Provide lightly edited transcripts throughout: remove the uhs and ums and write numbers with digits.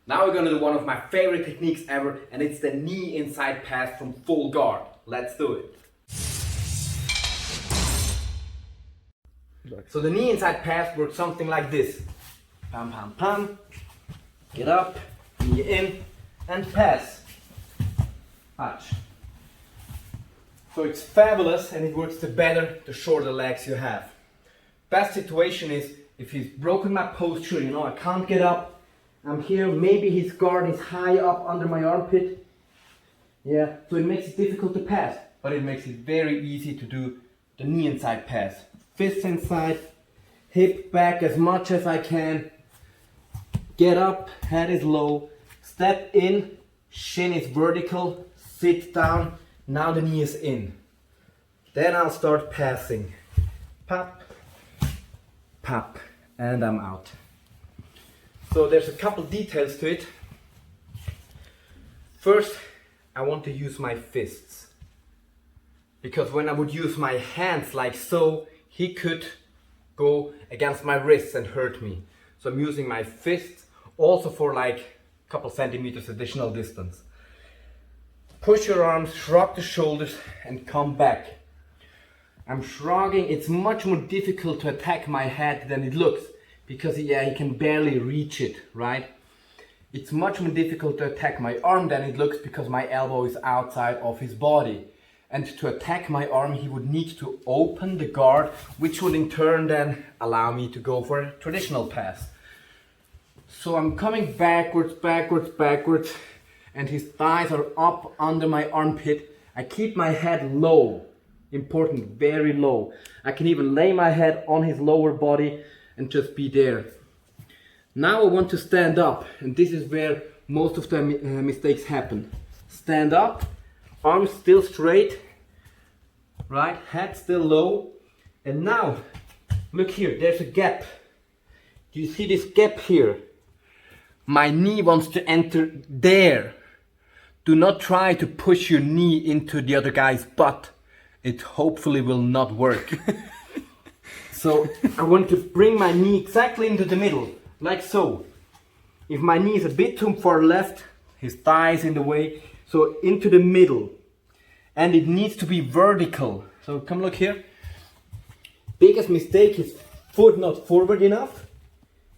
Now we're gonna do one of my favorite techniques ever, and it's the knee inside pass from full guard. Let's do it. So the knee inside pass works something like this. Pam, pam, pam. Get up, knee in, and pass. Touch. So it's fabulous, and it works the better, the shorter legs you have. Best situation is if he's broken my posture, you know, I can't get up. I'm here, maybe his guard is high up under my armpit. Yeah, so it makes it difficult to pass, but it makes it very easy to do the knee inside pass. Fists inside, hip back as much as I can. Get up, head is low, step in, shin is vertical, sit down, now the knee is in. Then I'll start passing. Pop, pop, and I'm out. So there's a couple details to it. First, I want to use my fists. Because when I would use my hands like so, he could go against my wrists and hurt me. So I'm using my fists also for like a couple centimeters additional distance. Push your arms, shrug the shoulders and come back. I'm shrugging. It's much more difficult to attack my head than it looks. Because he can barely reach it, right? It's much more difficult to attack my arm than it looks because my elbow is outside of his body. And to attack my arm, he would need to open the guard, which would in turn then allow me to go for a traditional pass. So I'm coming backwards, backwards, backwards, and his thighs are up under my armpit. I keep my head low, important, very low. I can even lay my head on his lower body and just be there. Now I want to stand up, and this is where most of the mistakes happen. Stand up, arms still straight, right? Head still low. And now, look here, there's a gap. Do you see this gap here? My knee wants to enter there. Do not try to push your knee into the other guy's butt. It hopefully will not work. So I want to bring my knee exactly into the middle, like so. If my knee is a bit too far left, his thigh is in the way, so into the middle. And it needs to be vertical. So come look here. Biggest mistake is foot not forward enough.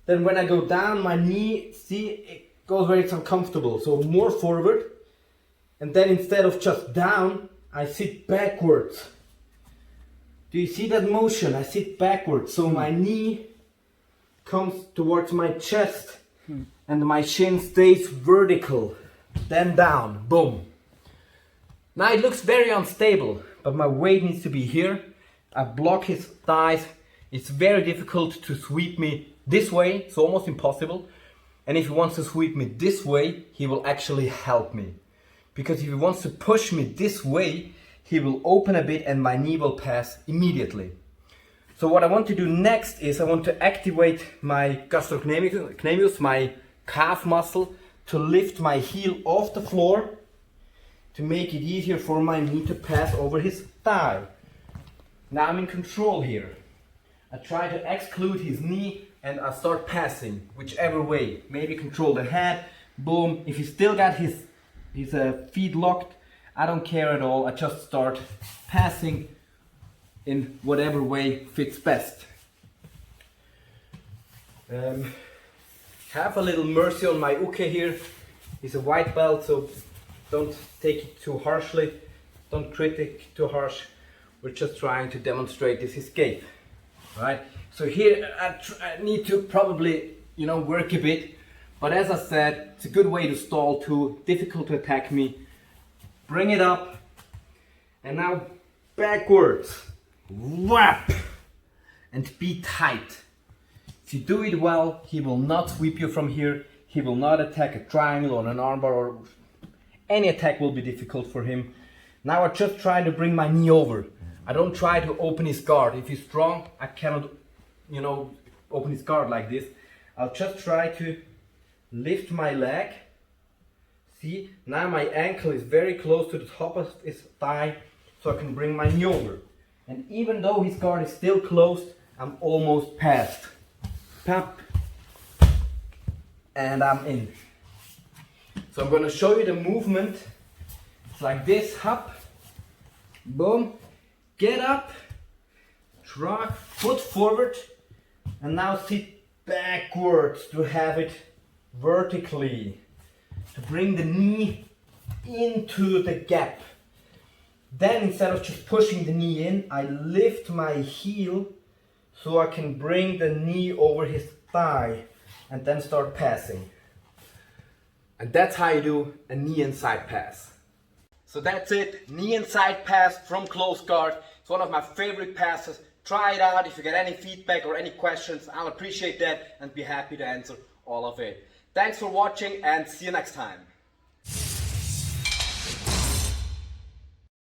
Then when I go down, my knee, see, it goes where it's uncomfortable. So more forward. And then instead of just down, I sit backwards. Do you see that motion? I sit backwards, so my knee comes towards my chest and my shin stays vertical, then down, boom. Now it looks very unstable, but my weight needs to be here. I block his thighs. It's very difficult to sweep me this way, it's almost impossible. And if he wants to sweep me this way, he will actually help me. Because if he wants to push me this way, he will open a bit and my knee will pass immediately. So what I want to do next is I want to activate my gastrocnemius, my calf muscle, to lift my heel off the floor to make it easier for my knee to pass over his thigh. Now I'm in control here. I try to exclude his knee and I start passing, whichever way. Maybe control the head, boom. If he still got his feet locked, I don't care at all, I just start passing in whatever way fits best. Have a little mercy on my uke here. He's a white belt, so don't take it too harshly, don't critique too harsh. We're just trying to demonstrate this escape, right? So here I need to probably, work a bit, but as I said, it's a good way to stall too, difficult to attack me. Bring it up, and now backwards, whap, and be tight. If you do it well, he will not sweep you from here, he will not attack a triangle or an armbar, or any attack will be difficult for him. Now I just try to bring my knee over. I don't try to open his guard. If he's strong, I cannot, open his guard like this. I'll just try to lift my leg. See, now my ankle is very close to the top of his thigh, so I can bring my knee over. And even though his guard is still closed, I'm almost past. Pop. And I'm in. So I'm gonna show you the movement. It's like this, hop, boom, get up, shrug, foot forward, and now sit backwards to have it vertically, to bring the knee into the gap. Then instead of just pushing the knee in, I lift my heel so I can bring the knee over his thigh and then start passing. And that's how you do a knee and side pass. So that's it, knee and side pass from close guard. It's one of my favorite passes. Try it out. If you get any feedback or any questions, I'll appreciate that and be happy to answer all of it. Thanks for watching and see you next time.